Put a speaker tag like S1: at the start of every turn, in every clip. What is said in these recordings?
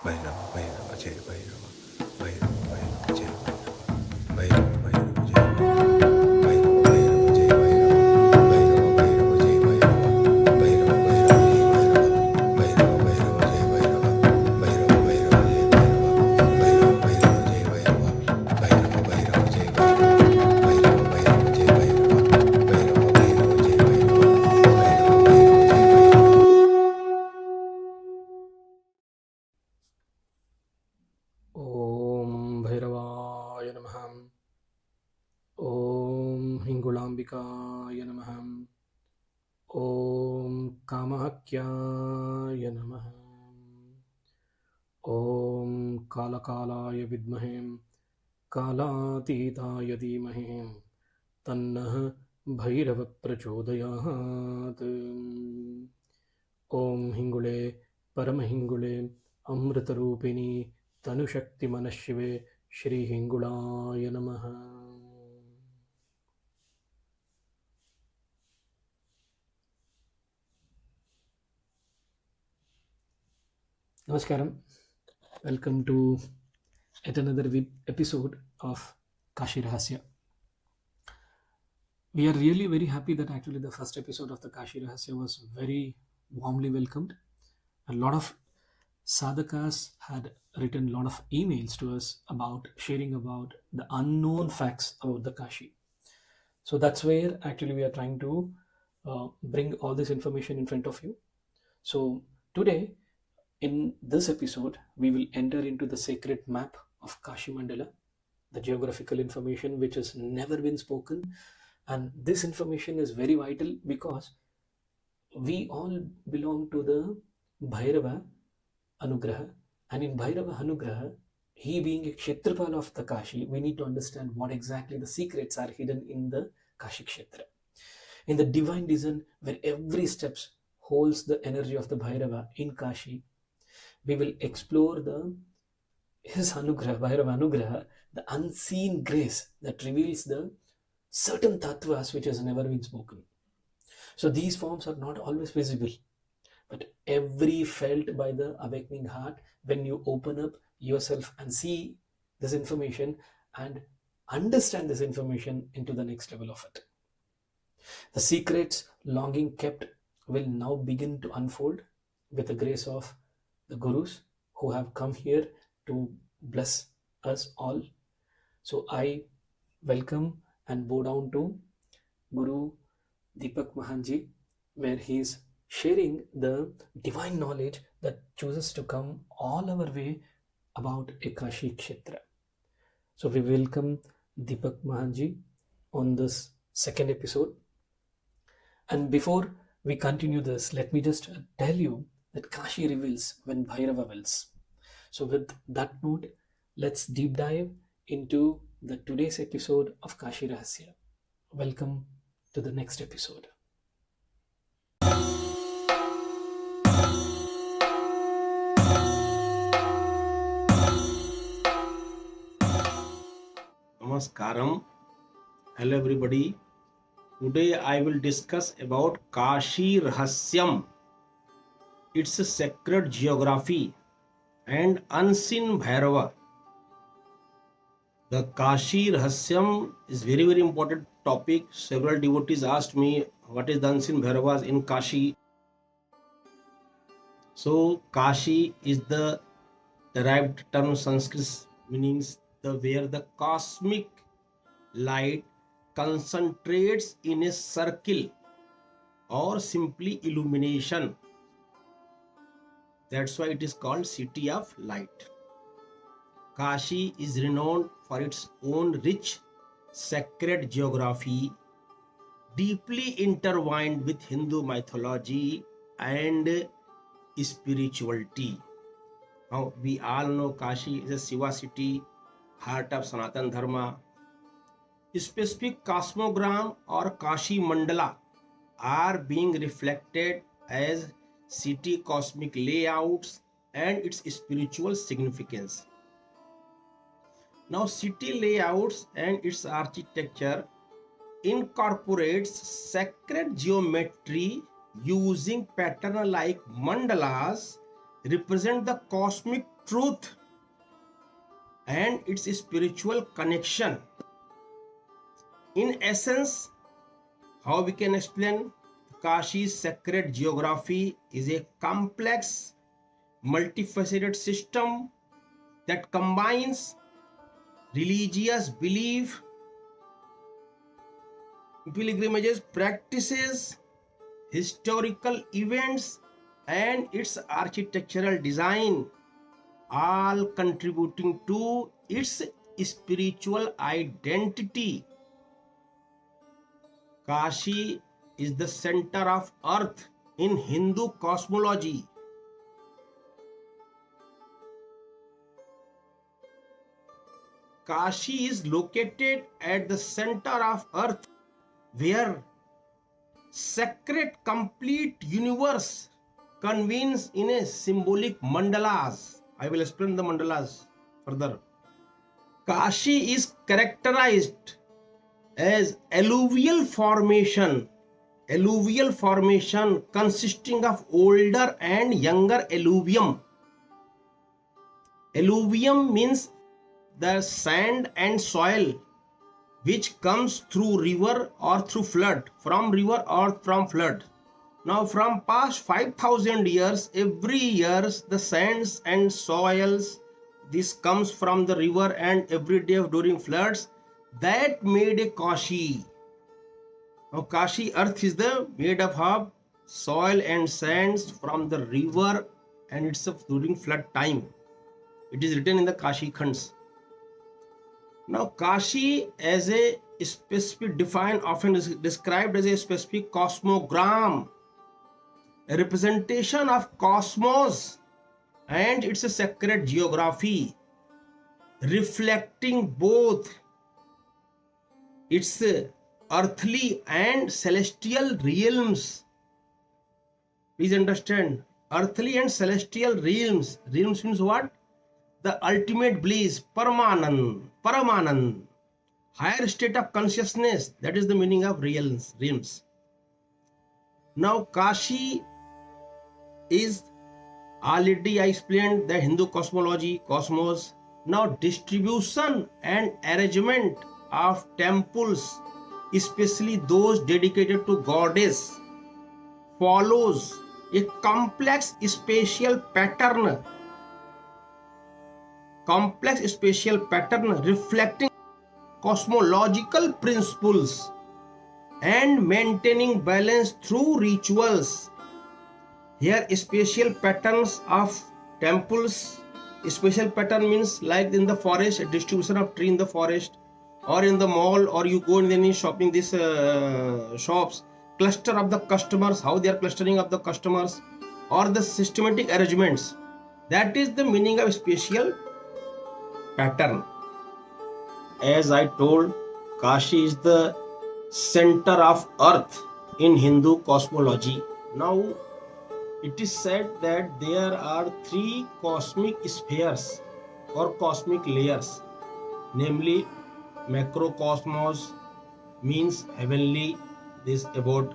S1: Bhairava, Bhairava, Jai Bhairava, Bhairava, Bhairava, Jai Bhairava, Bhairava, Bhairava, Jai Bhairava, Bhairava, Bhairava, Jai Bhairava, Bhairava, Bhairava, Jai Bhairava, Bhairava, Bhairava, Jai Bhairava, Bhairava, Bhairava, Jai Bhairava, Bhairava, Bhairava, Jai Bhairava, Bhairava, Bhairava, Jai Bhairava, Bhairava, Bhairava, Jai Bhairava, Bhairava, Bhairava, Jai Bhairava, Bhairava, Bhairava, Jai Bhairava, Bhairava, Bhairava, Jai Bhairava.
S2: ॐ भैरवाय नमः। ॐ हिङ्गुलाम्बिकाय नमः। ॐ कामहत्याय नमः। ॐ कालकालाय विद्महे कालातीताय धीमहि तन्नः भैरव प्रचोदयात्। ॐ हिङ्गुळे परमहिङ्गुळे अमृतरूपिणी तनुशक्तिमनःशिवे श्रीहिङ्गुळाय नमः। Namaskaram. Welcome to yet another episode of Kashi Rahasya. We are really very happy that actually the first episode of the Kashi Rahasya was very warmly welcomed. A lot of sadhakas had written a lot of emails to us about sharing about the unknown facts about the Kashi. So that's where actually we are trying to bring all this information in front of you. So today, in this episode, we will enter into the sacred map of Kashi Mandala, the geographical information which has never been spoken. And this information is very vital because we all belong to the Bhairava Anugraha. And in Bhairava Anugraha, he being a Kshetrapal of the Kashi, we need to understand what exactly the secrets are hidden in the Kashi Kshetra. In the divine design, where every step holds the energy of the Bhairava in Kashi, we will explore his Anugraha, Bhairava Anugraha, the unseen grace that reveals the certain tattvas which has never been spoken. So these forms are not always visible, but every felt by the awakening heart when you open up yourself and see this information and understand this information into the next level of it. The secrets longing kept will now begin to unfold with the grace of the gurus who have come here to bless us all. So I welcome and bow down to Guru Deepak Mahanji, where he is sharing the divine knowledge that chooses to come all our way about a Kashi Kshetra. So we welcome Deepak Mahanji on this second episode. And before we continue this, let me just tell you that Kashi reveals when Bhairava wills. So with that note, let's deep dive into the today's episode of Kashi Rahasya. Welcome to the next episode.
S3: Namaskaram. Hello everybody. Today I will discuss about Kashi Rahasyam. It's a sacred geography and unseen Bhairava. The Kashi Rahasyam is very important topic. Several devotees asked me what is the unseen Bhairavas in Kashi. So Kashi is the derived term Sanskrit meanings where the cosmic light concentrates in a circle or simply illumination. That's why it is called city of light. Kashi is renowned for its own rich sacred geography, deeply intertwined with Hindu mythology and spirituality. Now we all know Kashi is a Shiva city, heart of Sanatan Dharma. Specific cosmogram or Kashi Mandala are being reflected as city cosmic layouts and its spiritual significance. Now, city layouts and its architecture incorporates sacred geometry using pattern like mandalas, represent the cosmic truth and its spiritual connection. In essence, how we can explain Kashi's sacred geography is a complex, multifaceted system that combines religious belief, pilgrimages, practices, historical events, and its architectural design, all contributing to its spiritual identity. Kashi is the center of earth in Hindu cosmology. Kashi is located at the center of earth where sacred complete universe convenes in a symbolic mandalas. I will explain the mandalas further. Kashi is characterized as alluvial formation consisting of older and younger alluvium. Alluvium means the sand and soil which comes through river or through flood, from river or from flood. Now from past 5,000 years, every year the sands and soils, this comes from the river, and every day during floods, that made a Kashi. Now Kashi earth is made up of soil and sands from the river, and it's during flood time. It is written in the Kashi Khands. Now Kashi as a specific defined, often is described as a specific cosmogram, a representation of cosmos and its a sacred geography, reflecting both its earthly and celestial realms. Please understand, earthly and celestial realms. Realms means what? The ultimate bliss, Paramanand, higher state of consciousness. That is the meaning of realms. Now Kashi is, already I explained the Hindu cosmology, cosmos. Now distribution and arrangement of temples, especially those dedicated to goddess, follows a complex spatial pattern reflecting cosmological principles and maintaining balance through rituals. Here spatial patterns of temples, spatial pattern means like in the forest, a distribution of tree in the forest, or in the mall, or you go in any shopping, these shops, cluster of the customers, how they are clustering of the customers, or the systematic arrangements. That is the meaning of spatial pattern. As I told, Kashi is the center of earth in Hindu cosmology. Now it is said that there are 3 cosmic spheres or cosmic layers, namely macrocosmos means heavenly, this about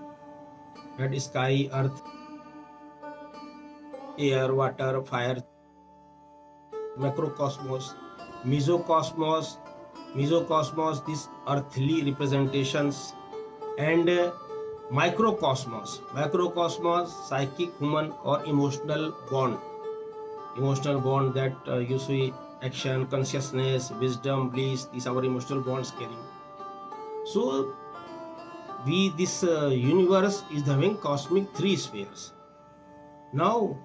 S3: that sky, earth, air, water, fire. Macrocosmos, mesocosmos, these earthly representations, and microcosmos, psychic, human or emotional bond that you see action, consciousness, wisdom, bliss, these are our emotional bonds carrying. So this universe is having cosmic 3 spheres. Now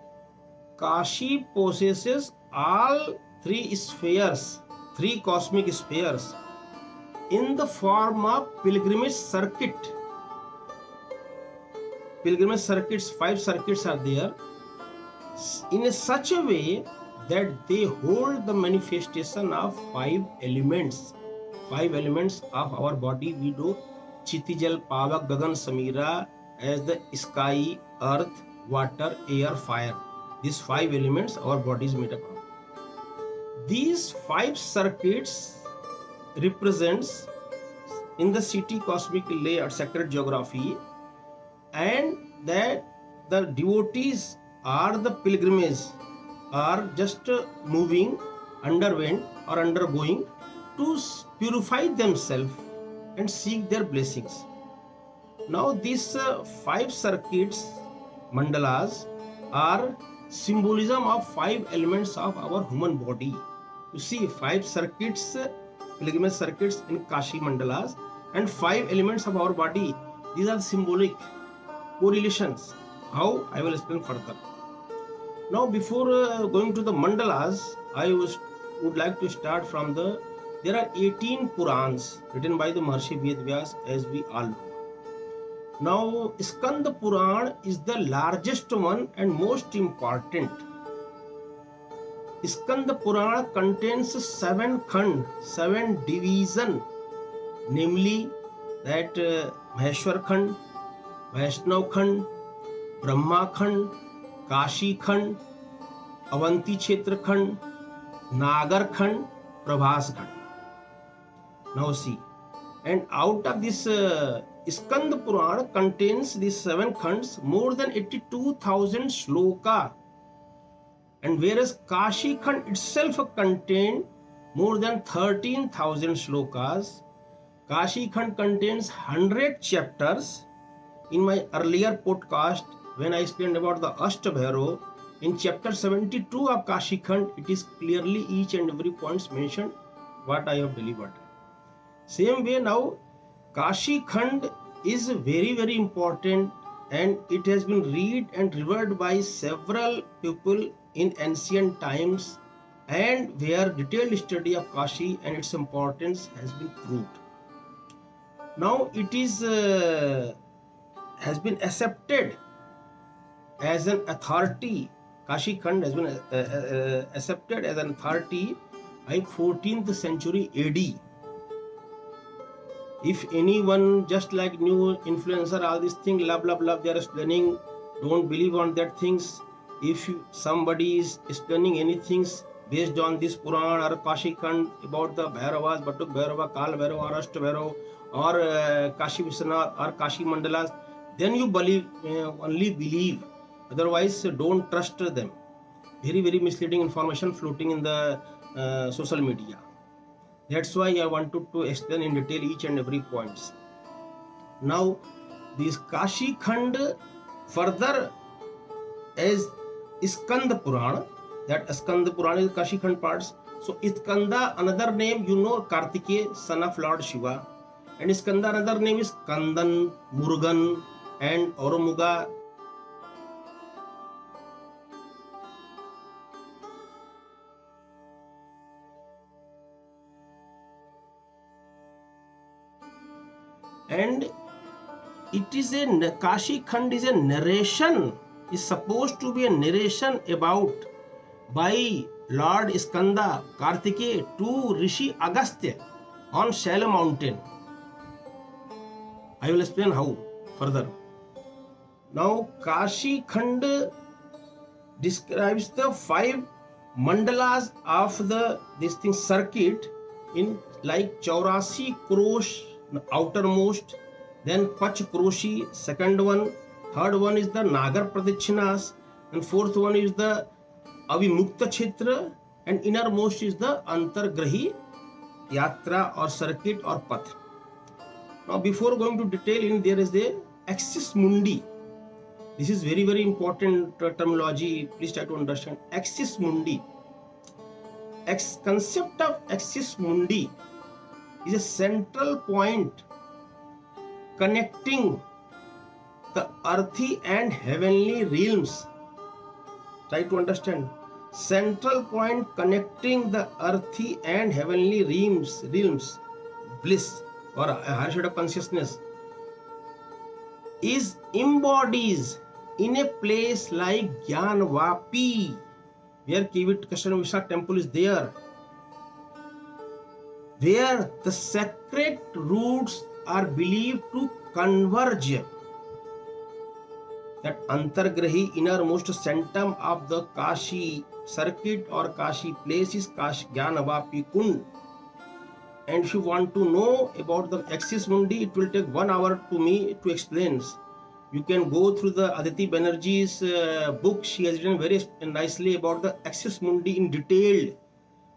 S3: Kashi possesses all 3 spheres, 3 cosmic spheres, in the form of pilgrimage circuit. Pilgrimage circuits, 5 circuits are there, in such a way that they hold the manifestation of 5 elements. 5 elements of our body. We do Chitijal, Pavak, Gagan, Samira as the sky, earth, water, air, fire. These 5 elements our body is made up of. These 5 circuits represents in the city cosmic layer sacred geography, and that the devotees are the pilgrims are just moving, underwent or undergoing to purify themselves and seek their blessings. Now these 5 circuits, mandalas, are symbolism of 5 elements of our human body. You see 5 circuits, pilgrimage circuits in Kashi mandalas, and 5 elements of our body. These are symbolic correlations. How? I will explain further. Now before going to the mandalas, I would like to start from there are 18 Purans written by the Maharishi Vyas, as we all know. Now, Skanda Puran is the largest one and most important. Skanda Puran contains 7 khand, 7 division, namely that Maheshwar khand, Vaishnav khand, Brahma khand, Kashi khand, Avanti Kshetra khand, Nagar khand, Prabhas khand. Now see, and out of this Skanda Puran contains these 7 khands, more than 82,000 shloka, and whereas Kashi Khand itself contained more than 13,000 shlokas. Kashi Khand contains 100 chapters. In my earlier podcast, when I explained about the Bhairava, in chapter 72 of Kashi Khand, it is clearly each and every point mentioned what I have delivered. Same way now, Kashi Khand is very, very important, and it has been read and revered by several people in ancient times, and where detailed study of Kashi and its importance has been proved. Now it is has been accepted as an authority. Kashi Khand has been accepted as an authority by 14th century AD. If anyone just like new influencer, all these things, love, they are explaining, don't believe on that things. If somebody is explaining anything based on this Puran or Kashi Khand about the Bhairavas, Batuk Bhairava, Kal Bhairava, or Ashta Bhairava, or Kashi Vishwanath or Kashi Mandalas, then you believe, only believe. Otherwise, don't trust them. Very, very misleading information floating in the social media. That's why I wanted to explain in detail each and every points. Now, this Kashi Khand further as Skanda Purana, that Skanda Purana is Kashi Khand parts. So Skanda, another name, you know, Kartikeya, son of Lord Shiva. And Skanda, another name is Kandan, Murugan, and Oromuga. And it is a Kashi Khand is a narration, is supposed to be a narration about by Lord Skanda Kartikeya to Rishi Agastya on Shaila mountain. I will explain how further. Now Kashi Khand describes the 5 mandalas of this thing circuit in like 84 krosh outermost, then Pach Kroshi, second one, third one is the Nagar Pradikshinas, and fourth one is the Avimukta Kshetra, and innermost is the Antargrahi Yatra or circuit or path. Now before going to detail in, there is the axis mundi. This is very, very important terminology. Please try to understand. Axis mundi. Concept of axis mundi is a central point connecting the earthy and heavenly realms. Try to understand. Central point connecting the earthy and heavenly realms, bliss or a higher state of consciousness, is embodies in a place like Gyanvapi, where Kivit Krishna Vishak temple is there, where the sacred roots are believed to converge. That Antargrahi, innermost centrum of the Kashi circuit or Kashi place is Kashi Gyanavapi Kund. And if you want to know about the axis mundi, it will take 1 hour to me to explain. You can go through the Aditi Banerjee's book. She has written very nicely about the axis mundi in detail.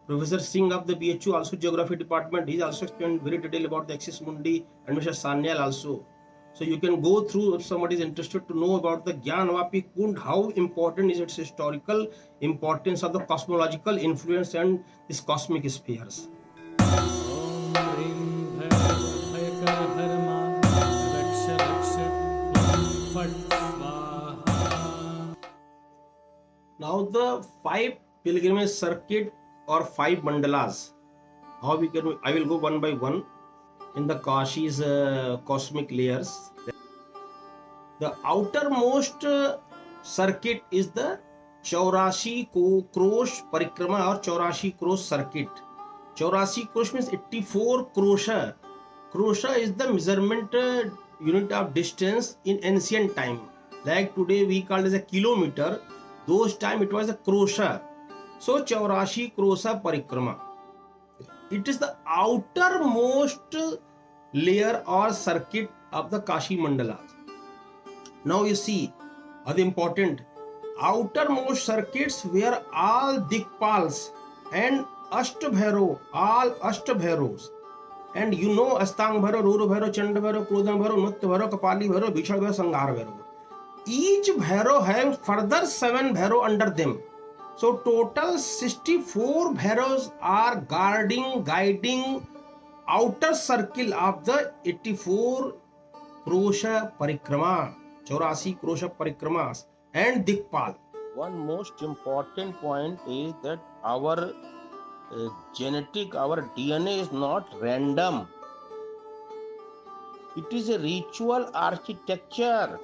S3: Professor Singh of the BHU, also Geography Department, he also explained very detail about the axis mundi, and Mr. Sanyal also. So you can go through if somebody is interested to know about the Gyanvapi Kund, how important is its historical importance of the cosmological influence and its cosmic spheres.
S2: Om Rim Bhairava Bhayakar Harma Raksha Raksha Om Fat Swaha.
S3: Now the 5 pilgrimage circuit or 5 mandalas. How we can? I will go one by one in the Kashi's cosmic layers. The outermost circuit is the Chaurashi Krosh Parikrama or Chaurashi Krosh circuit. Chaurashi Krosh means 84 krosha. Krosha is the measurement unit of distance in ancient time. Like today we call it as a kilometer. Those time it was a krosha. So Chaurashi Krosha Parikrama. It is the outermost layer or circuit of the Kashi Mandalas. Now you see, the important outermost circuits where all Dikpals and Ashtabhairo, all Ashtabhairos, and you know Astang Bhairo, Ruru Bhairo, Chanda Bhairo, Krodhan Bhairo, Nutya Bhairo, Kapali Bhairo, Bhishal Bhairo, Sanghar Bhairo. Each Bhairo having further 7 Bhairo under them. So total 64 Bhairos are guiding outer circle of the 84 Krosha Parikrama, Chaurasi Krosha Parikramas and Dikpal. One most important point is that our genetic, our DNA is not random. It is a ritual architecture.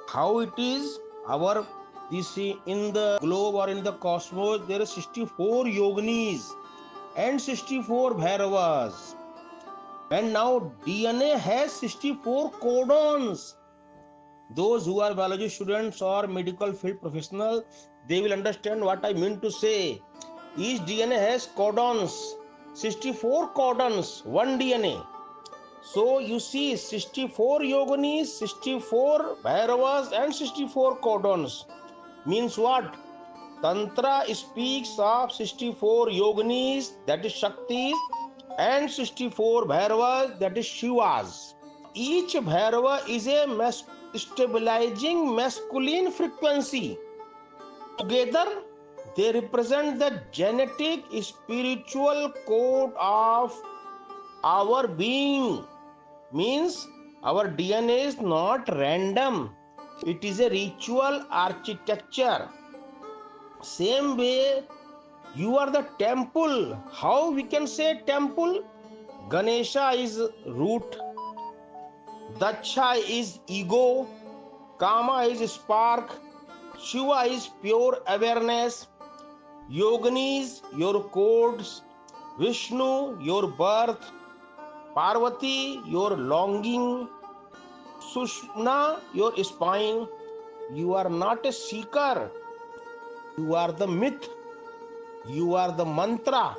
S3: How it is? Our this in the globe or in the cosmos, there are 64 yoginis and 64 Bhairavas. And now DNA has 64 codons. Those who are biology students or medical field professionals, they will understand what I mean to say. Each DNA has codons, 64 codons, one DNA. So you see 64 yoginis, 64 Bhairavas and 64 codons. Means what? Tantra speaks of 64 yoginis, that is Shaktis, and 64 Bhairavas, that is Shivas. Each Bhairava is a stabilizing masculine frequency. Together, they represent the genetic spiritual code of our being. Means our DNA is not random. It is a ritual architecture. Same way, you are the temple. How we can say temple? Ganesha is root, Daksha is ego, Kama is spark, Shiva is pure awareness, Yoginis your codes, Vishnu your birth, Parvati your longing, Sushna your spine. You are not a seeker. You are the myth. You are the mantra.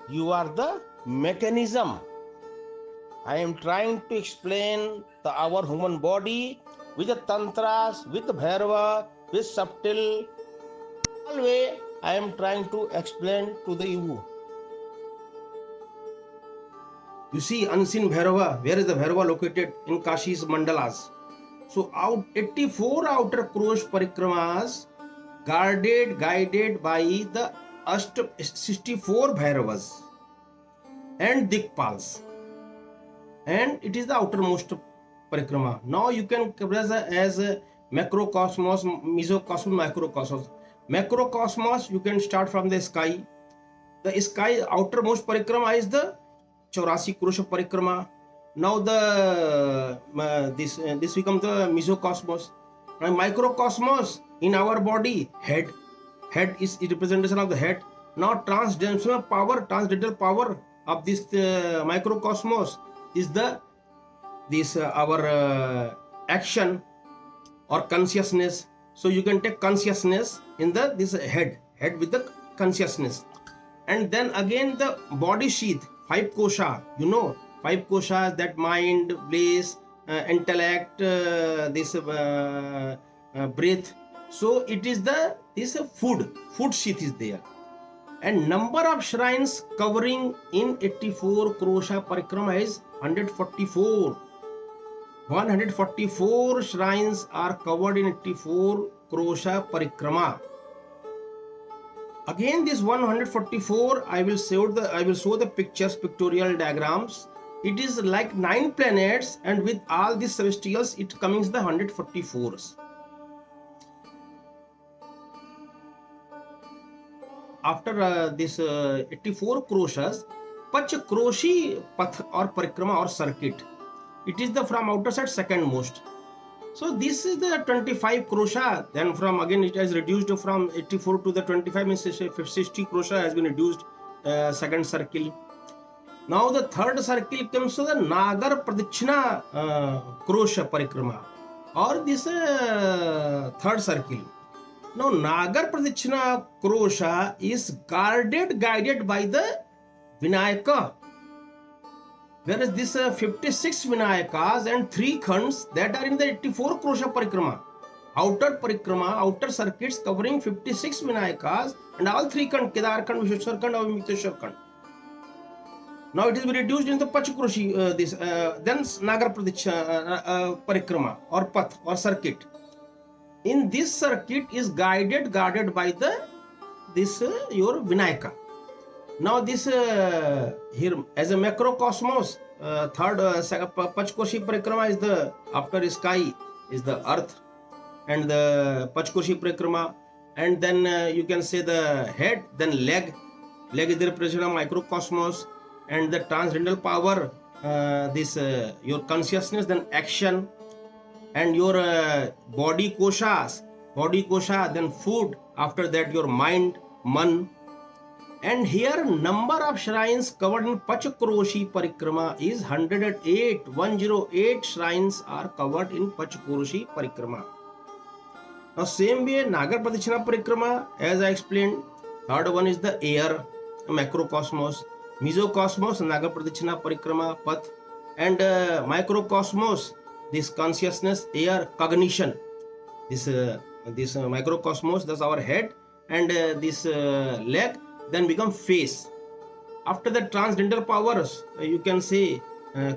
S3: You are the mechanism. I am trying to explain our human body with the tantras, with the Bhairava, with subtle. All way I am trying to explain to the you. You see unseen Bhairava. Where is the Bhairava located? In Kashi's mandalas. So 84 outer Krosh Parikramas guided by the 64 Bhairavas and Dikpals. And it is the outermost parikrama. Now you can categorize as a macrocosmos, mesocosmos, microcosmos. Macrocosmos, you can start from the sky. The sky outermost parikrama is the Chaurasi Krosha Parikrama. Now the this becomes the mesocosmos. And microcosmos in our body, head is a representation of the head. Now transcendental power of this microcosmos is our action or consciousness. So you can take consciousness in this head with the consciousness. And then again the body sheath, 5 kosha, 5 koshas, that mind, bliss, intellect, this breath. So it is the this food sheath is there. And number of shrines covering in 84 Krosha Parikrama is 144. 144 shrines are covered in 84 Krosha Parikrama. Again, this 144, I will show the pictures, pictorial diagrams. It is like 9 planets, and with all these celestials, it comes the 144s. After this 84 kroshas, Pach Kroshi Path or Parikrama or circuit. It is the from outer side second most. So this is the 25 krosha. Then from again it has reduced from 84 to the 25, means 60 krosha has been reduced. Second circle. Now the third circle comes to the Nagar Pradikshina krosha parikrama, or this third circle. Now Nagar Pradikshina krosha is guided by the Vinayaka. Whereas this 56 Vinayakas and 3 khands that are in the 84 Krosha Parikrama. Outer circuits covering 56 Vinayakas and all 3 khands, Kedar Khand, Vishweshwar Khand, Avimukhteshwar Khand. Now it is reduced into Pachkroshi, then Nagar Parikrama or Path or circuit. In this circuit is guided by the your Vinayaka. Now this here as a macrocosmos, third Pachkoshi Parikrama is the after sky is the earth, and the Pachkoshi Parikrama, and then you can say the head, then leg is the representation of microcosmos, and the transcendental power, this your consciousness, then action, and your body kosha, then food, after that your mind, man. And here number of shrines covered in Pachkroshi Parikrama is 108. 108 shrines are covered in Pachkroshi Parikrama. Now same way Nagar Pradikshina Parikrama, as I explained, third one is the air, macrocosmos, mesocosmos, Nagar Pradikshina Parikrama, Path, and microcosmos, this consciousness, air, cognition. This microcosmos, that's our head, and this leg, then become face. After the transcendental powers, you can say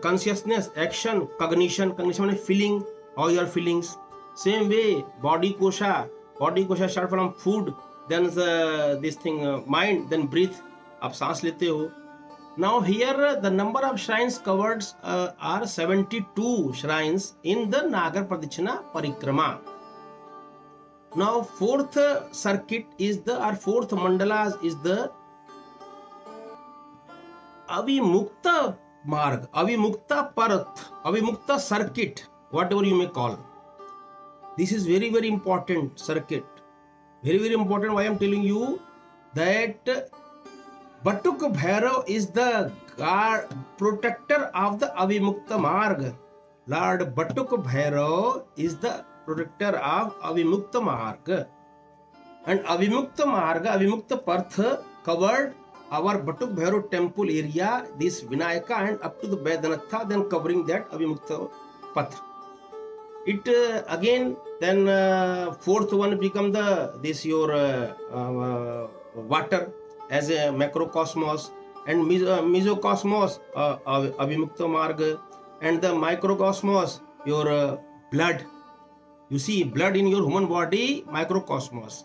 S3: consciousness, action, cognition means feeling, all your feelings. Same way body kosha start from food, then this thing mind, then breathe, आप सांस लेते हो. Now here the number of shrines covered are 72 shrines in the Nagar Pradikshina Parikrama. Now fourth circuit is fourth mandalas is the Avimukta Marg, Avimukta Parath, Avimukta circuit, whatever you may call. This is very, very important circuit. Very, very important. Why I am telling you that Batuk Bhairava is the guard, protector of the Avimukta Marg. Lord Batuk Bhairava is the protector of Avimukta Marg. And Avimukta Marga, Avimukta Parth covered our Batuk Bhairava temple area, this Vinayaka, and up to the Vedanatha, then covering that Avimukta Path. It again, then fourth one become your water as a macrocosmos, and mesocosmos Avimukta Marga, and the microcosmos your blood. You see blood in your human body, microcosmos.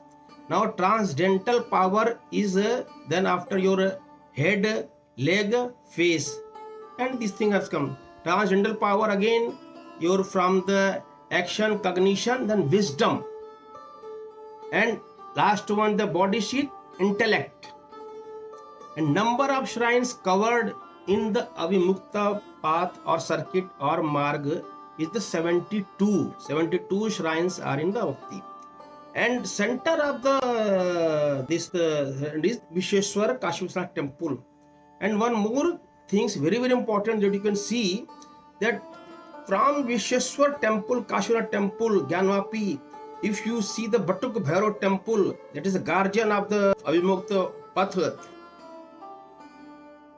S3: Now transcendental power is then after your head, leg, face, and this thing has come. Transcendental power again your from the action, cognition, then wisdom, and last one the body sheath, intellect. And number of shrines covered in the Avimukta path or circuit or marg is the 72. 72 shrines are in the Bhakti. And center of this Vishweshwar Kashi Rahasya temple. And one more things very, very important that you can see, that from Vishweshwar temple, Kashi Rahasya temple, Gyanvapi, if you see the Batuk Bhairava temple, that is the guardian of the Avimukta path,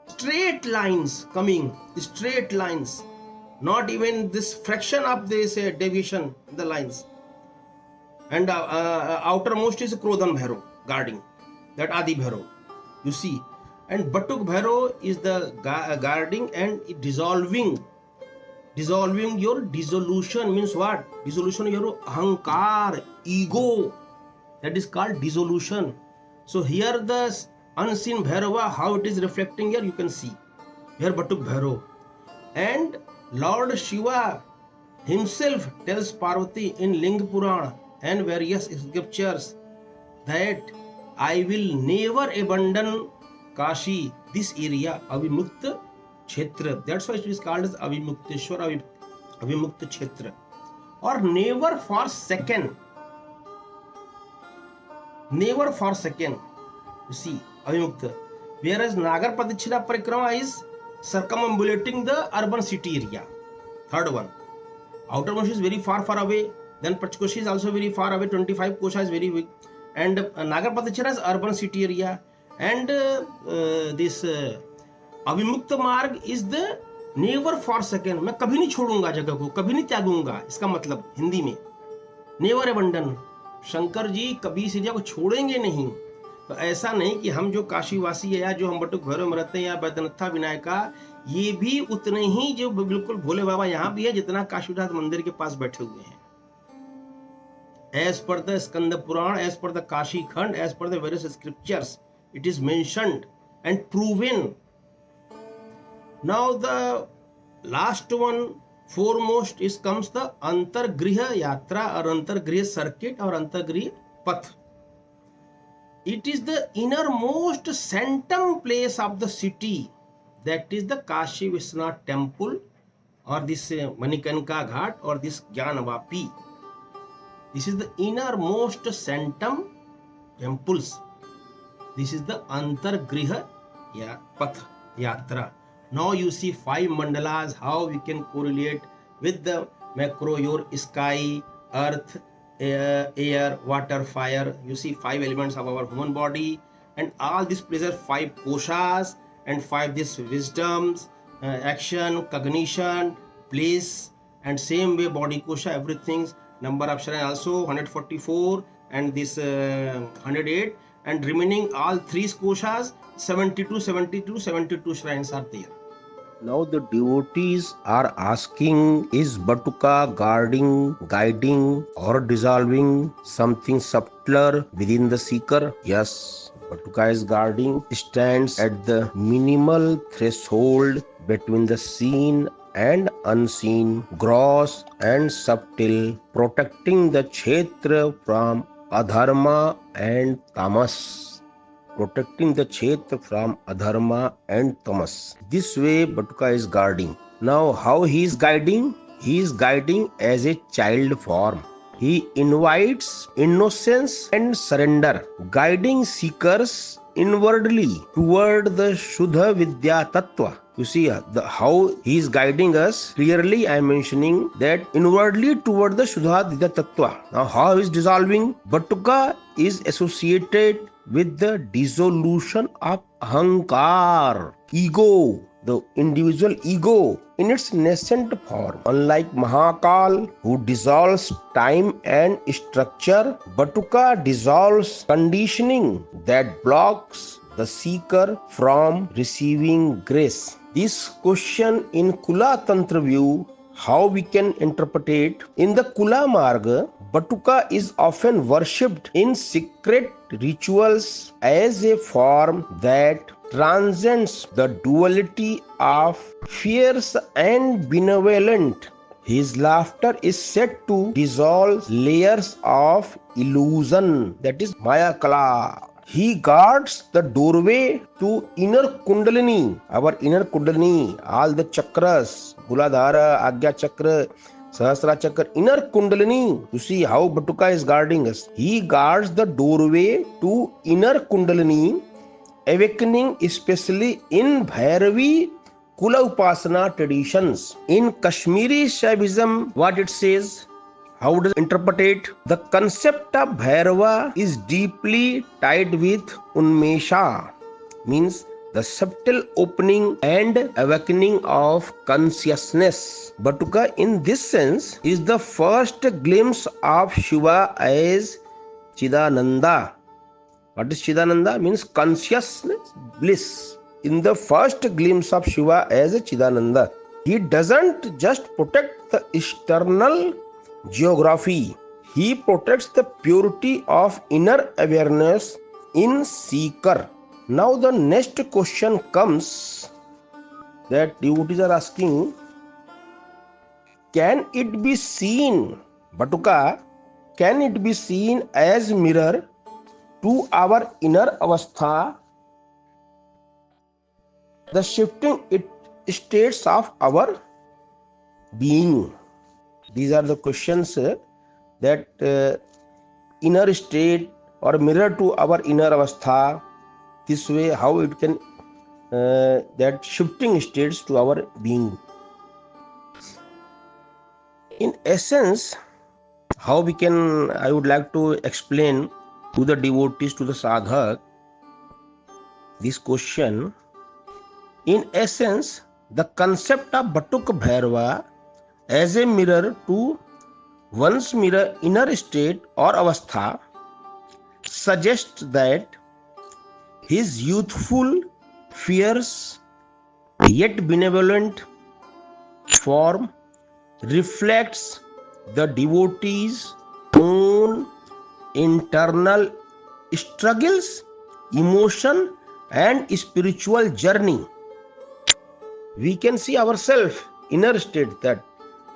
S3: straight lines coming, straight lines. not even this fraction of this deviation in the lines. And outermost is Krodhan Bhairav guarding that Adi Bhairav, you see. And Batuk Bhairav is the guarding and dissolving your dissolution. Means what? Dissolution of your ahankar, ego, that is called dissolution. So here the unseen Bhairava, how it is reflecting here, you can see here Batuk Bhairav. And Lord Shiva himself tells Parvati in Ling Purana and various scriptures that I will never abandon Kashi, this area, Avimukta Kshetra. That's why it is called as Avimukteshwar, Avimukta Kshetra. Or never for second. Never for second. You see, Avimukta. Whereas Nagar Padichira Parikrama is circumambulating the urban city area. Third one. Outermost is very far away. Then Pachkoshi is also very far away. 25 Kosha is very big. And Nagar Padichira is urban city area. And this Avimukta Marg is the never for second. मैं कभी नहीं छोड़ूंगा जगह को, कभी नहीं त्यागूंगा. इसका मतलब हिंदी में never abandon. शंकर जी कभी इस एरिया को छोड़ेंगे नहीं. तो ऐसा नहीं कि हम जो काशीवासी है या जो हम बटुक भैरव में रहते हैं या बैद्यनाथ विनायका, ये भी उतने ही जो बिल्कुल भोले बाबा यहाँ भी है जितना काशी विश्वनाथ मंदिर के पास बैठे हुए हैं. As per the Skanda Puran, as per the Kashi Khand, as per the various scriptures, it is mentioned and proven. Now the last one, foremost is comes the Antargriha Yatra or Antargriha Circuit or Antargriha Path. It is the innermost centrum place of the city. That is the Kashi Vishwanath temple or this Manikanka Ghat or this Jnanavapi. This is the innermost centrum temples. This is the Antargriha Path Yatra. Now you see 5 mandalas, how we can correlate with the macro, your sky, earth, air, water, fire. You see 5 elements of our human body, and all these places 5 koshas and 5 this wisdoms, action, cognition, place, and same way body kosha, everything. Number of shrines also 144 and this 108, and remaining all 3 koshas 72 shrines are there.
S4: Now the devotees are asking, is Batuka guiding or dissolving something subtler within the seeker? Yes, Batuka is guarding, stands at the minimal threshold between the seen and unseen, gross and subtle, protecting the kshetra from adharma and tamas. Protecting the kshetra from adharma and tamas. This way Batuka is guarding. Now how he is guiding? He is guiding as a child form. He invites innocence and surrender, guiding seekers inwardly toward the Shuddha Vidya Tattva. You see how he is guiding us. Clearly I am mentioning that inwardly toward the Shuddha Vidya Tattva. Now how he is dissolving? Batuka is associated with the dissolution of ahankar, ego, the individual ego in its nascent form. Unlike Mahakal, who dissolves time and structure, Batuka dissolves conditioning that blocks the seeker from receiving grace. This question in Kula Tantra view, how we can interpret it? In the Kula Marga, Batuka is often worshipped in secret rituals as a form that transcends the duality of fierce and benevolent. His laughter is said to dissolve layers of illusion, that is Maya Kala. He guards the doorway to inner Kundalini, our inner Kundalini, all the chakras, Muladhara, Agya Chakra, Sahasra Chakra, inner Kundalini. You see how Batuka is guarding us. He guards the doorway to inner Kundalini, awakening especially in Bhairavi Kula Upasana traditions. In Kashmiri Shaivism, what it says, how does it interpret it? The concept of Bhairava is deeply tied with Unmesha, means the subtle opening and awakening of consciousness. Batuka, in this sense, is the first glimpse of Shiva as Chidananda. What is Chidananda? Means consciousness, bliss. In the first glimpse of Shiva as a Chidananda, he doesn't just protect the external geography, he protects the purity of inner awareness in seeker. Now the next question comes that devotees are asking, can it be seen, Batuka, can it be seen as mirror to our inner avastha, the shifting states of our being? These are the questions that inner state or mirror to our inner avastha, this way how it can that shifting states to our being. In essence, how we can, I would like to explain to the devotees, to the sadhak, this question. In essence, the concept of Batuk Bhairava as a mirror to one's inner state or avastha suggests that his youthful, fierce, yet benevolent form reflects the devotee's own internal struggles, emotion, and spiritual journey. We can see ourselves inner state, that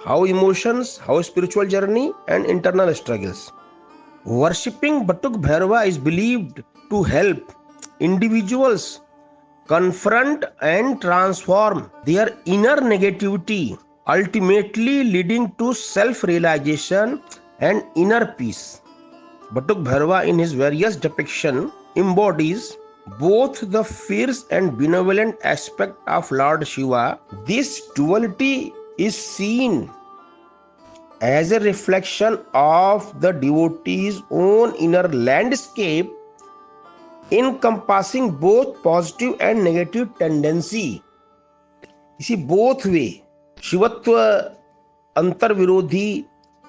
S4: how emotions, how spiritual journey, and internal struggles. Worshipping Batuk Bhairava is believed to help individuals confront and transform their inner negativity, ultimately leading to self-realization and inner peace. Batuk Bhairava in his various depictions embodies both the fierce and benevolent aspect of Lord Shiva. This duality is seen as a reflection of the devotee's own inner landscape, encompassing both positive and negative tendency. You see, both way, शिवत्व अंतर विरोधी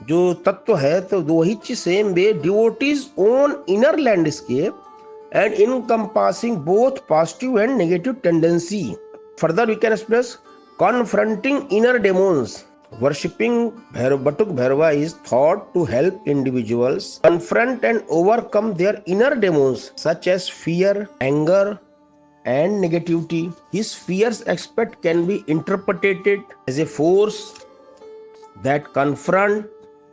S4: जो तत्व है, तो वही चीज same way devotees own inner landscape and encompassing both positive and negative tendency. Further, we can express confronting inner demons. Worshipping Batuk Bhairava is thought to help individuals confront and overcome their inner demons such as fear, anger, and negativity. His fierce aspect can be interpreted as a force that confront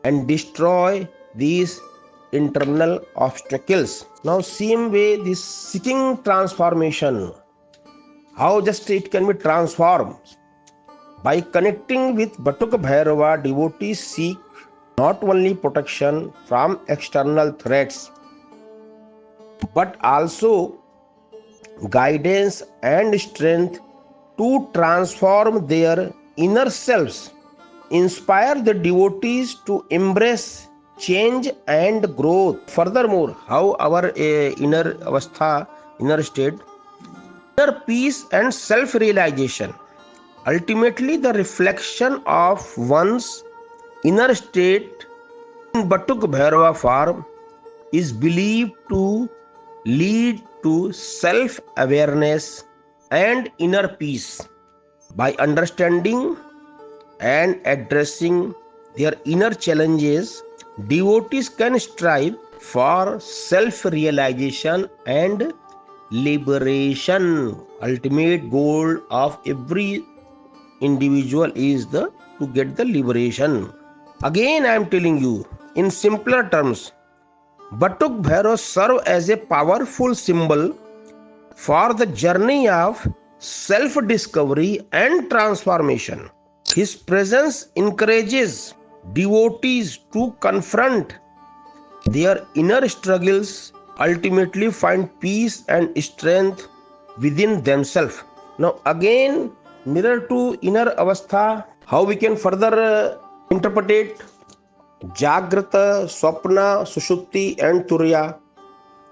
S4: and destroy these internal obstacles. Now, same way, this seeking transformation, how just it can be transformed. By connecting with Batuk Bhairava, devotees seek not only protection from external threats, but also guidance and strength to transform their inner selves. Inspire the devotees to embrace change and growth. Furthermore, how our inner avastha, inner state, inner peace and self-realization, ultimately the reflection of one's inner state in Batuk Bhairava form is believed to lead to self-awareness and inner peace. By understanding and addressing their inner challenges, devotees can strive for self-realization and liberation. Ultimate goal of every individual is to get the liberation. Again, I am telling you, in simpler terms, Batuk Bhairava serve as a powerful symbol for the journey of self-discovery and transformation. His presence encourages devotees to confront their inner struggles, ultimately find peace and strength within themselves. Now again, mirror to inner avastha, how we can further interpret it? Jagrata, Swapna, Sushupti and Turya.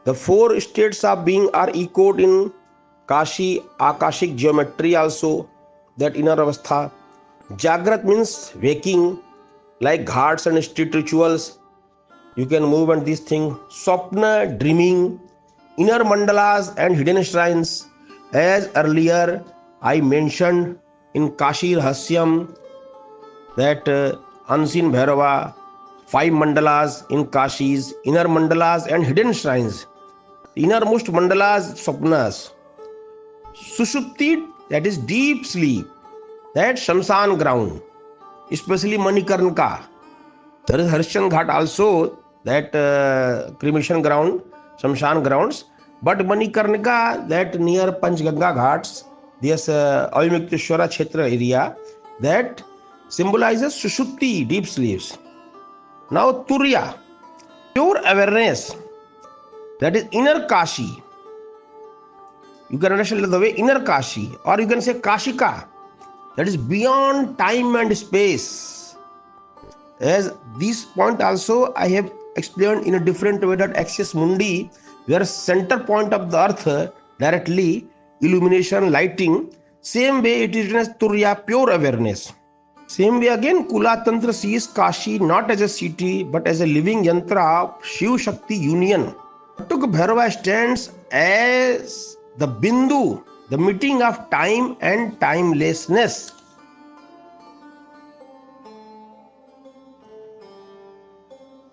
S4: The four states of being are echoed in Kashi, Akashic geometry also, that inner avastha. Jagrat means waking, like ghats and street rituals. You can move and these things. Swapna, dreaming, inner mandalas and hidden shrines. As earlier I mentioned in Kashi Rahasyam, that unseen Bhairava, 5 mandalas in Kashis, inner mandalas and hidden shrines. Innermost mandalas, swapnas. Sushupti, that is deep sleep, that Shamsan ground, especially Manikarnika. There is Harshan Ghat also, that cremation ground, Shamshan grounds. But Manikarnika, that near Panchganga Ghats, this Avimukhteshwara Kshetra area, that symbolizes Sushupti, deep sleeps. Now Turya, pure awareness, that is inner Kashi. You can understand the way inner Kashi, or you can say Kashika, that is beyond time and space. As this point also I have explained in a different way, that axis mundi, where center point of the earth directly illumination, lighting. Same way it is written as Turya, pure awareness. Same way again Kula Tantra sees Kashi not as a city but as a living yantra of Shiv Shakti union. Batuk Bhairava stands as the Bindu, the meeting of time and timelessness.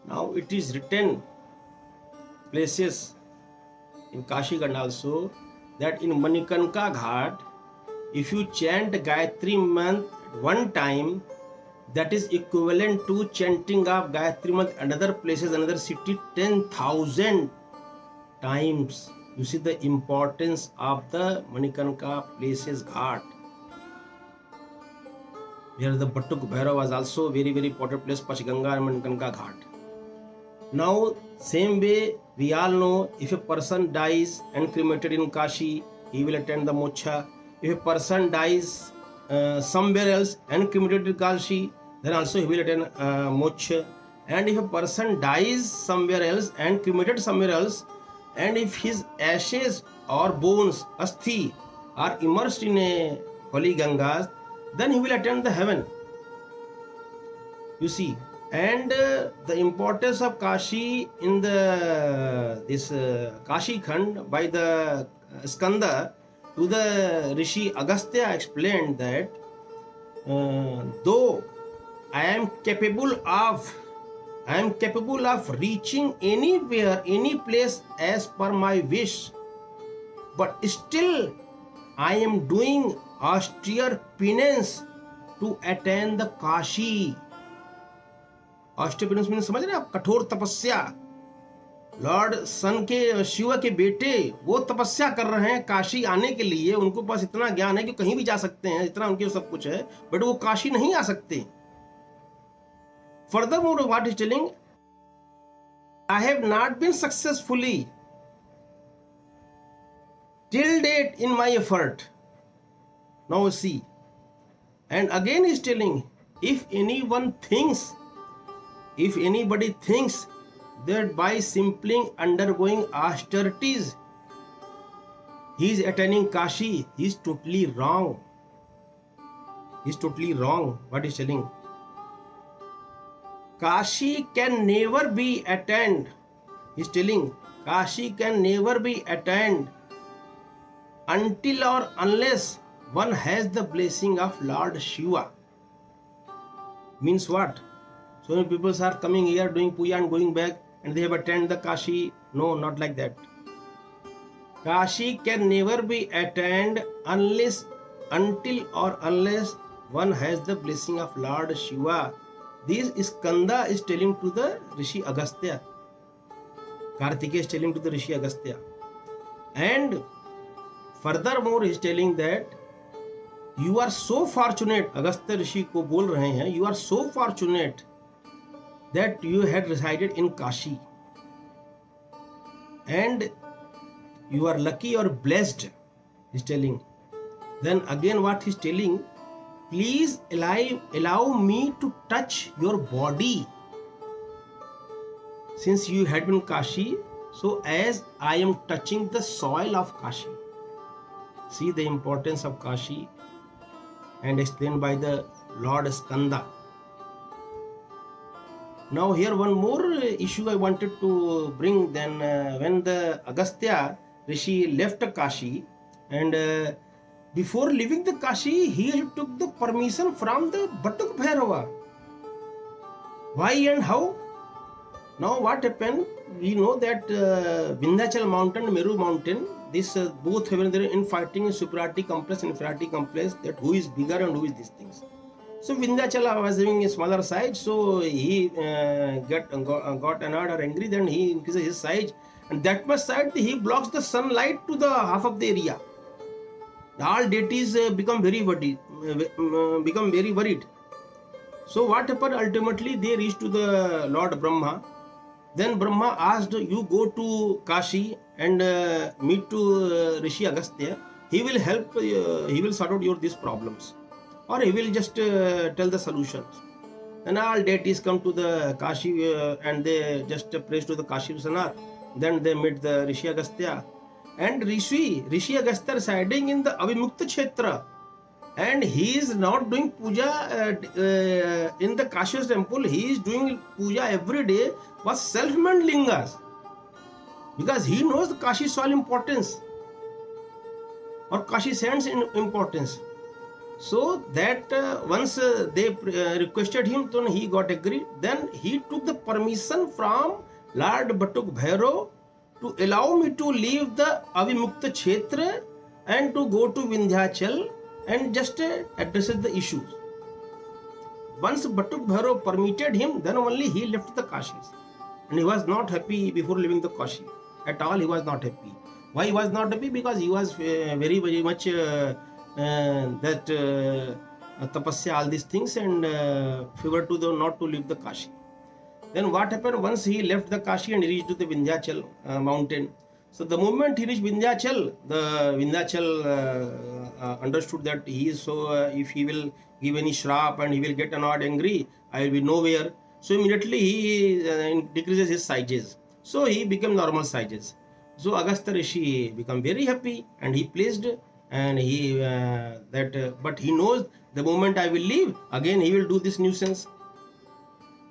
S3: Now it is written places in Kashi Khand also that in Manikarnika Ghat, if you chant Gayatri month one time, that is equivalent to chanting of Gayatri month another places, another city 10,000 times. You see the importance of the Manikarnika places Ghat. Where the Batuk Bhairava was also very, very important place, Pachganga and Manikarnika Ghat. Now, same way, we all know if a person dies and cremated in Kashi, he will attend the moksha. If a person dies somewhere else and cremated in Kashi, then also he will attend moksha. And if a person dies somewhere else and cremated somewhere else, and if his ashes or bones, asthi, are immersed in a holy Gangas, then he will attend the heaven. You see. And the importance of Kashi in this Kashi Khand by the Skanda to the Rishi Agastya explained that though I am capable of reaching anywhere, any place as per my wish, but still I am doing austere penance to attain the Kashi. ऑस्टिपेरेंस में समझ रहे हैं आप, कठोर तपस्या. Lord सन के शिव के बेटे वो तपस्या कर रहे हैं काशी आने के लिए. उनको पास इतना ज्ञान है कि कहीं भी जा सकते हैं, इतना उनके सब कुछ है, बट वो काशी नहीं आ सकते. Furthermore what is telling, I have not been successfully till date in my effort. Now see, and again is telling, if anybody thinks that by simply undergoing austerities he is attaining Kashi, he is totally wrong. What is telling? Kashi can never be attained. He is telling Kashi can never be attained until or unless one has the blessing of Lord Shiva. Means what? So many people are coming here doing puja and going back and they have attained the Kashi. No, not like that. Kashi can never be attained until or unless one has the blessing of Lord Shiva. This Skanda is telling to the Rishi Agastya. Kartikeya is telling to the Rishi Agastya. And furthermore he is telling that you are so fortunate, Agastya Rishi को बोल रहे हैं, you are so fortunate that you had resided in Kashi. And you are lucky or blessed, he's telling. Then again what he's telling, please allow me to touch your body. Since you had been Kashi, so as I am touching the soil of Kashi. See the importance of Kashi and explained by the Lord Skanda. Now here one more issue I wanted to bring. Then when the Agastya Rishi left Kashi, and before leaving the Kashi, he took the permission from the Batuk Bhairava. Why and how? Now what happened? We know that Vindhyachal mountain, Meru mountain, this both have been in fighting superiority complex, inferiority complex, that who is bigger and who is these things. So Vindhyachala was having a smaller size, so he got annoyed or angry, then he increases his size, and that much size he blocks the sunlight to the half of the area. All deities become very worried. So what happened? Ultimately, they reached to the Lord Brahma. Then Brahma asked, "You go to Kashi and meet to Rishi Agastya. He will help. He will sort out your these problems, or he will just tell the solutions." And all deities come to the Kashi and they just praise to the Kashi Visanar. Then they meet the Rishi Agastya. And Rishi Agastya residing in the Avimukta Kshetra. And he is not doing puja in the Kashi's temple. He is doing puja every day with self-made lingas. Because he knows the Kashi soil importance. Or Kashi sands importance. So that once they requested him, then he got agreed. Then he took the permission from Lord Batuk Bhairava to allow me to leave the Avimukta Kshetra and to go to Vindhyachal and just addresses the issues. Once Batuk Bhairava permitted him, then only he left the Kashis. And he was not happy before leaving the Kashi. At all he was not happy. Why he was not happy? Because he was very much tapasya, all these things, and favored to not to leave the Kashi. Then what happened? Once he left the Kashi and reached to the Vindhyachal mountain. So the moment he reached Vindhyachal, the Vindhyachal understood that he is so, if he will give any shrap and he will get annoyed, angry, I will be nowhere. So immediately he decreases his sizes. So he became normal sizes. So Agastya Rishi became very happy and he placed, and he but he knows the moment I will leave, again he will do this nuisance.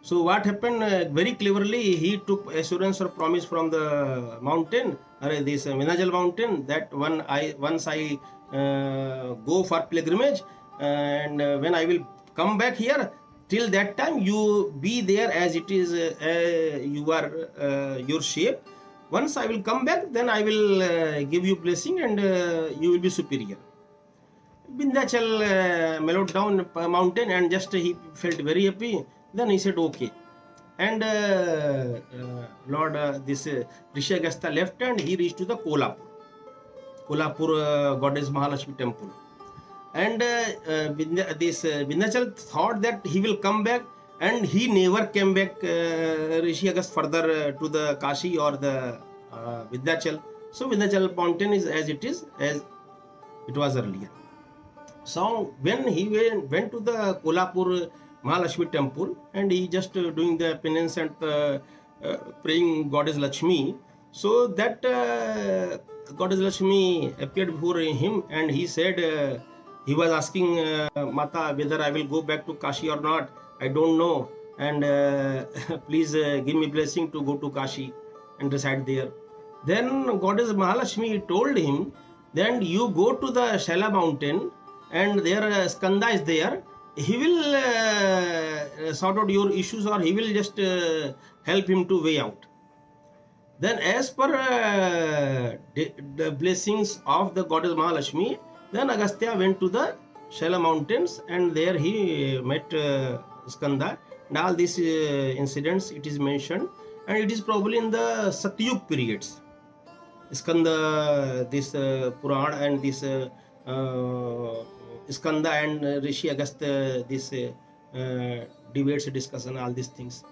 S3: So what happened? Very cleverly he took assurance or promise from the mountain, this Vindhyachal mountain, that once I go for pilgrimage, and when I will come back here, till that time you be there as it is, you are your shape. Once I will come back, then I will give you blessing and you will be superior. Vindhyachal mellowed down mountain and just he felt very happy. Then he said okay. And Lord Rishi Agastya left and he reached to the Kolhapur goddess Mahalakshmi temple. And Vindhyachal thought that he will come back, and he never came back, Rishi Agastya, further to the Kashi or the Vindhyachal. So Vindhyachal mountain is as it was earlier. So when he went to the Kolhapur Mahalakshmi temple and he just doing the penance and praying Goddess Lakshmi, so that Goddess Lakshmi appeared before him and he said, he was asking Mata whether I will go back to Kashi or not. I don't know, and please give me blessing to go to Kashi and reside there. Then Goddess Mahalakshmi told him, then you go to the Shaila mountain and there Skanda is there. He will sort out your issues, or he will just help him to way out. Then as per the blessings of the Goddess Mahalakshmi, then Agastya went to the Shaila mountains and there he met Skanda. And all these incidents it is mentioned, and it is probably in the Satyug periods. Skanda, this Puran and this Skanda and Rishi Agastya, this debates, discussion, all these things.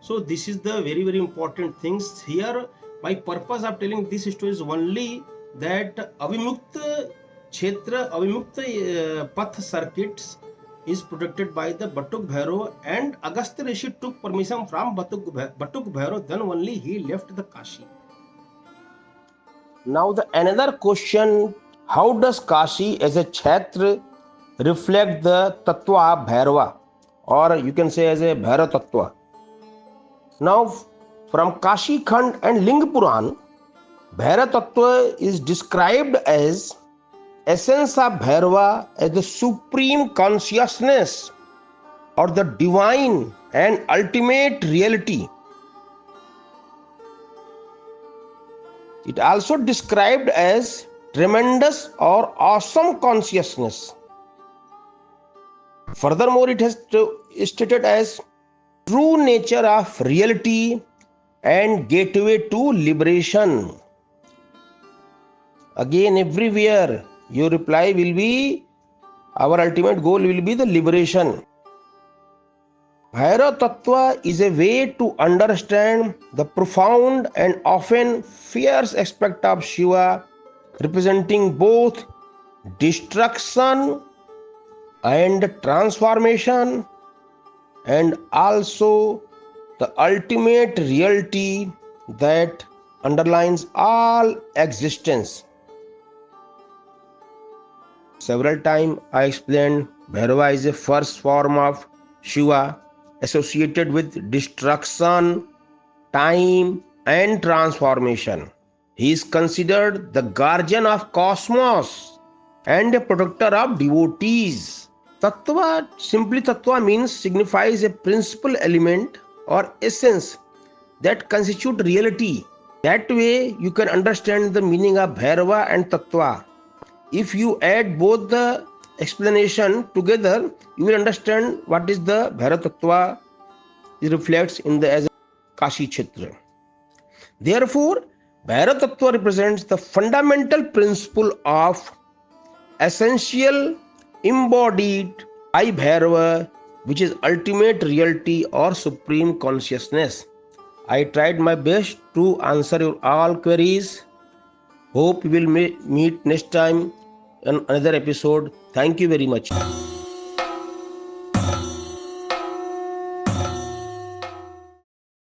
S3: So this is the very important things here. My purpose of telling this story is only that Avimukta Kshetra, Avimukta Path circuits is protected by the Batuk Bhairava, and Agastya Rishi took permission from Batuk Bhairava, then only he left the Kashi.
S4: Now the another question How does Kashi as a Chhatra reflect the Tattva of Bhairava, or you can say as a Bhairava Tattva? Now, from Kashi Khand and Ling Puran, Bhairava Tattva is described as essence of Bhairava as the supreme consciousness or the divine and ultimate reality. It also described as tremendous or awesome consciousness. Furthermore, it has stated as true nature of reality and gateway to liberation. Again, everywhere your reply will be, our ultimate goal will be the liberation. Bhairava Tattva is a way to understand the profound and often fierce aspect of Shiva, representing both destruction and transformation, and also the ultimate reality that underlines all existence. Several times I explained Bhairava is a first form of Shiva associated with destruction, time, and transformation. He is considered the guardian of cosmos and a protector of devotees. Tattva, simply Tattva means signifies a principal element or essence that constitute reality. That way you can understand the meaning of Bhairava and Tattva. If you add both the explanation together, you will understand what is the Bhairava Tattva. It reflects in the as a Kashi Kshetra. Therefore, Bhairava Tattva represents the fundamental principle of essential embodied by Bhairava, which is ultimate reality or supreme consciousness. I tried my best to answer your all queries. Hope we will meet next time in another episode. Thank you very much.